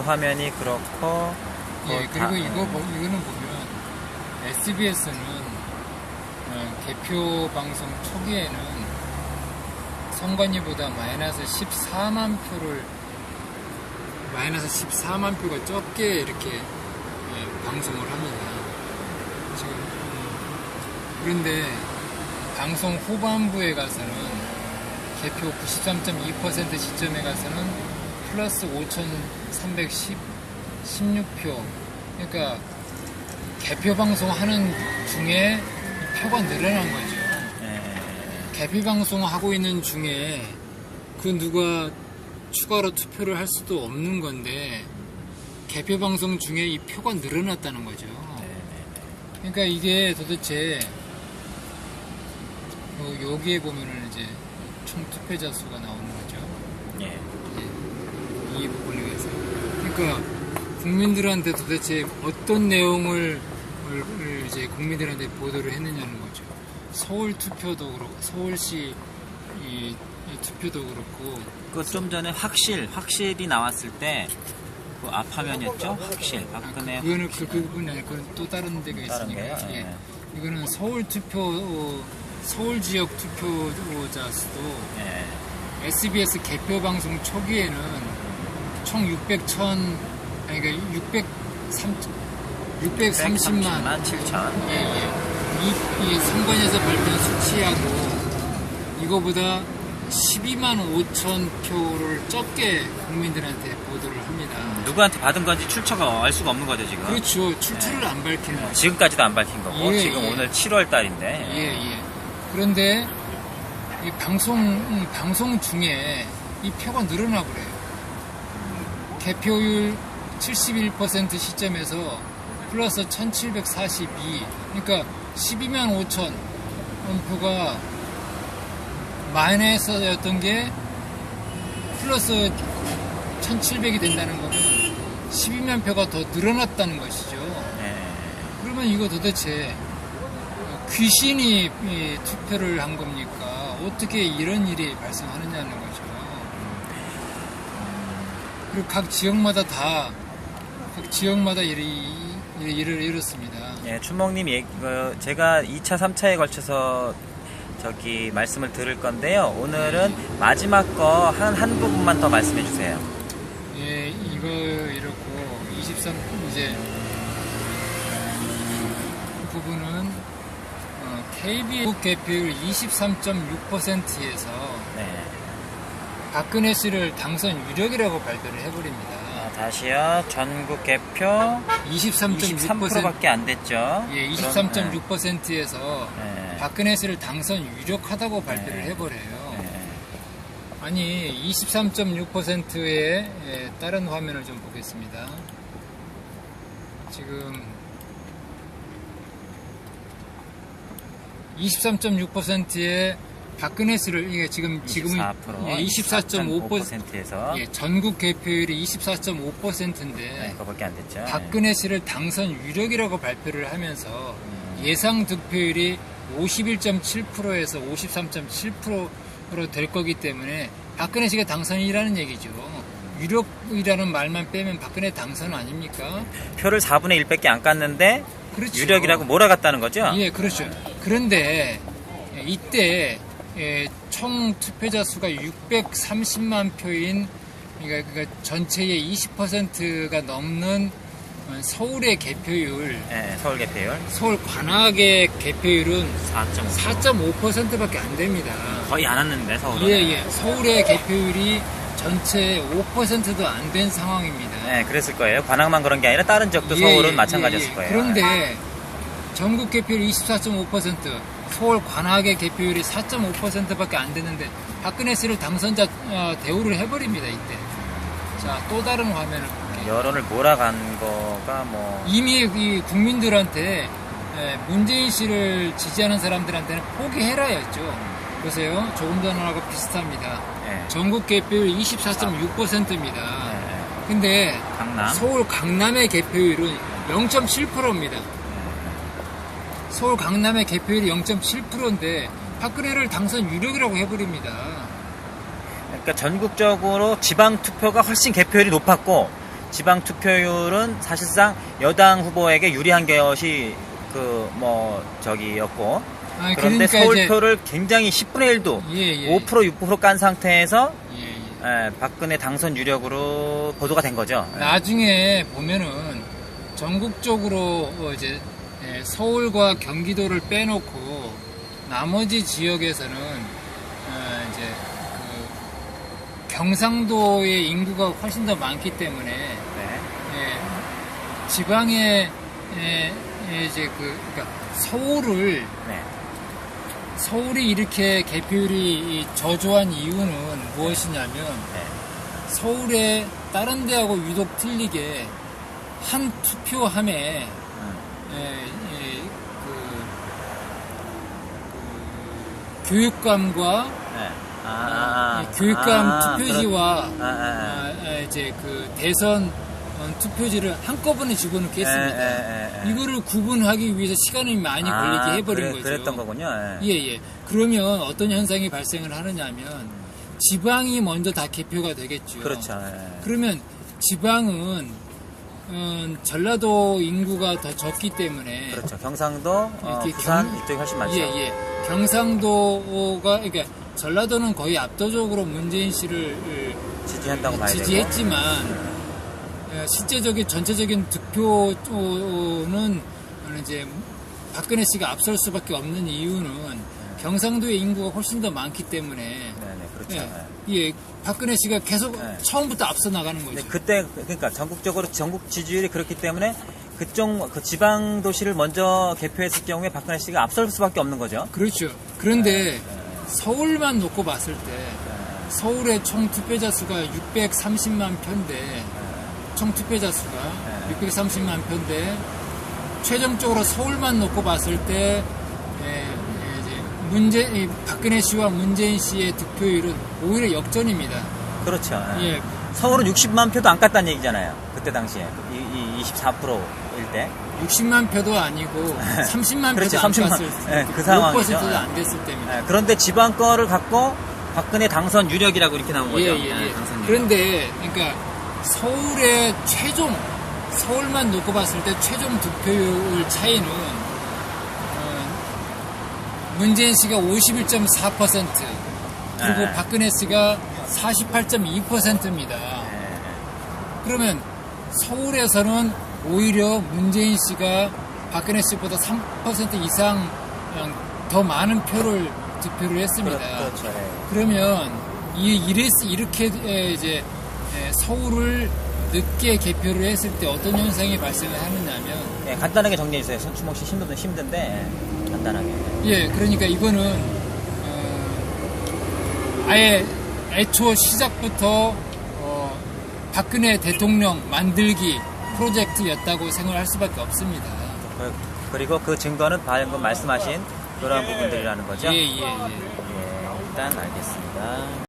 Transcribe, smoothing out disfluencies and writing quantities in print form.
화면이 그렇고. 예, 그리고 이거는 보면 SBS는 개표 방송 초기에는 선관위보다 마이너스 14만 표가 적게 이렇게 방송을 합니다. 지금 그런데 방송 후반부에 가서는 개표 93.2% 시점에 가서는 플러스 5,316표. 그러니까 개표 방송 하는 중에 표가 늘어난 거죠. 개표 방송 하고 있는 중에 그 누가 추가로 투표를 할 수도 없는 건데 개표 방송 중에 이 표가 늘어났다는 거죠. 그러니까 이게 도대체 여기에 보면은 이제 총 투표자 수가 나오는 거죠. 이 부분에 의해서. 그러니까 국민들한테 도대체 어떤 내용을 이제 국민들한테 보도를 했느냐는 거죠. 서울 투표도 그렇고 서울시 이 투표도 그렇고. 그 좀 전에 확실이 나왔을 때 그 앞화면이었죠. 확실. 박근혜. 그거는 그 부분이 아니고 그건 또 다른 데가 있으니까. 이거는 서울 지역 투표자 수도 SBS 개표 방송 초기에는 총 630만 7천. 이 선관위에서 발표한 수치하고 이거보다 12만 5천 표를 적게 국민들한테 보도를 합니다. 누구한테 받은 건지 출처가 알 수가 없는 거죠, 지금. 그렇죠. 출처를 안 밝히는 거죠. 지금까지도 안 밝힌 거고. 지금 오늘 7월 달인데. 그런데 이 방송 중에 이 표가 늘어나 버려요. 개표율 71% 시점에서 플러스 1742. 그러니까 12만 5천 표가 마이너스였던 게 플러스 1700이 된다는 거는 12만 표가 더 늘어났다는 것이죠. 그러면 이거 도대체 귀신이 투표를 한 겁니까? 어떻게 이런 일이 발생하느냐는 거죠. 그리고 각 지역마다 일을 이렇습니다. 춘목님 제가 2차, 3차에 걸쳐서 말씀을 들을 건데요. 오늘은 마지막 거 한 부분만 더 말씀해 주세요. 이거 이렇고 23 이제 부분은 KBS 개표율 23.6%에서 박근혜 씨를 당선 유력이라고 발표를 해버립니다. 다시요. 전국 개표 23%밖에 안 됐죠. 23.6%에서 박근혜 씨를 당선 유력하다고 발표를 해버려요. 아니 23.6%의 다른 화면을 좀 보겠습니다. 지금 23.6%의 박근혜 씨를 이게 지금은 24.5%에서 전국 개표율이 24.5%인데 그거밖에 안 됐죠. 박근혜 씨를 당선 유력이라고 발표를 하면서 예상 득표율이 51.7%에서 53.7% 될 거기 때문에 박근혜 씨가 당선이라는 얘기죠. 유력이라는 말만 빼면 박근혜 당선 아닙니까? 표를 4분의 1밖에 안 깠는데 그렇죠. 유력이라고 몰아갔다는 거죠? 그렇죠. 그런데 이때 총 투표자 수가 630만 표인 그러니까 전체의 20%가 넘는 서울의 개표율, 서울 개표율, 서울 관악의 개표율은 4.5%밖에 안 됩니다. 거의 안 왔는데 서울은. 서울의 개표율이 전체 5%도 안 된 상황입니다. 그랬을 거예요. 관악만 그런 게 아니라 다른 지역도 서울은 마찬가지였을 거예요. 그런데 전국 개표율 24.5%, 서울 관악의 개표율이 4.5%밖에 안 되는데 박근혜 씨를 당선자 대우를 해버립니다. 이때. 자, 또 다른 화면을 볼게요. 여론을 몰아간 거가 이미 이 국민들한테 문재인 씨를 지지하는 사람들한테는 포기해라였죠. 보세요. 조금 전하고 비슷합니다. 전국 개표율 24.6%입니다. 근데 서울 강남의 개표율은 0.7%입니다. 서울 강남의 개표율이 0.7%인데 박근혜를 당선 유력이라고 해버립니다. 그러니까 전국적으로 지방 투표가 훨씬 개표율이 높았고 지방 투표율은 사실상 여당 후보에게 유리한 것이 였고 그런데 그러니까 서울표를 굉장히 10분의 1도 예. 5% 6% 깐 상태에서 예. 박근혜 당선 유력으로 보도가 된 거죠. 나중에 보면은 전국적으로 이제 서울과 경기도를 빼놓고 나머지 지역에서는 이제 경상도의 인구가 훨씬 더 많기 때문에 네. 지방에 이제 그러니까 네. 서울이 이렇게 개표율이 저조한 이유는 무엇이냐면 네. 서울에 다른 데하고 유독 틀리게 한 투표함에 교육감과 네. 교육감 투표지와 그렇... 이제 그 대선 투표지를 한꺼번에 집어넣게 했습니다. 이거를 구분하기 위해서 시간이 많이 걸리게 해버린 거죠. 그랬던 거군요. 예. 그러면 어떤 현상이 발생을 하느냐면 지방이 먼저 다 개표가 되겠죠. 그렇죠. 그러면 지방은 전라도 인구가 더 적기 때문에 그렇죠. 경상도, 부산 이쪽이 훨씬 많죠. 예. 경상도가 그러니까 전라도는 거의 압도적으로 문재인 씨를 지지한다고 봐야 되고 지지했지만 실제적인 전체적인 득표는 이제 박근혜 씨가 앞설 수밖에 없는 이유는 경상도의 인구가 훨씬 더 많기 때문에 네네, 그렇죠. 예, 박근혜 씨가 계속 처음부터 앞서 나가는 거죠. 네, 그때 그러니까 전국적으로 전국 지지율이 그렇기 때문에 그 지방 도시를 먼저 개표했을 경우에 박근혜 씨가 앞설 수밖에 없는 거죠. 그렇죠. 그런데 서울만 놓고 봤을 때 서울의 총 투표자 수가 630만 표인데 총 투표자 수가 630만 표인데 최종적으로 서울만 놓고 봤을 때 박근혜 씨와 문재인 씨의 득표율은 오히려 역전입니다. 그렇죠. 예. 서울은 60만 표도 안 깠다는 얘기잖아요. 그때 당시에 24%일 때 60만 표도 아니고 30만 그렇죠, 표도 안 30만. 깠을 그 상황이죠. 5%도 안 됐을 때입니다. 그런데 지방 거를 갖고 박근혜 당선 유력이라고 이렇게 나온 거죠. 예. 그런데 그러니까 서울만 놓고 봤을 때 최종 득표율 차이는 문재인 씨가 51.4% 그리고 박근혜 씨가 48.2%입니다. 그러면 서울에서는 오히려 문재인 씨가 박근혜 씨보다 3% 이상 더 많은 표를 득표를 했습니다. 그렇죠. 그러면 이렇게 이제 서울을 늦게 개표를 했을 때 어떤 현상이 발생을 하느냐면 간단하게 정리해 주세요. 손주먹 씨 힘든데 간단하게. 예, 그러니까 이거는 아예 애초 시작부터 박근혜 대통령 만들기 프로젝트였다고 생각할 수밖에 없습니다. 그리고 그 증거는 방금 말씀하신 그런 부분들이라는 거죠? 예. 일단 알겠습니다.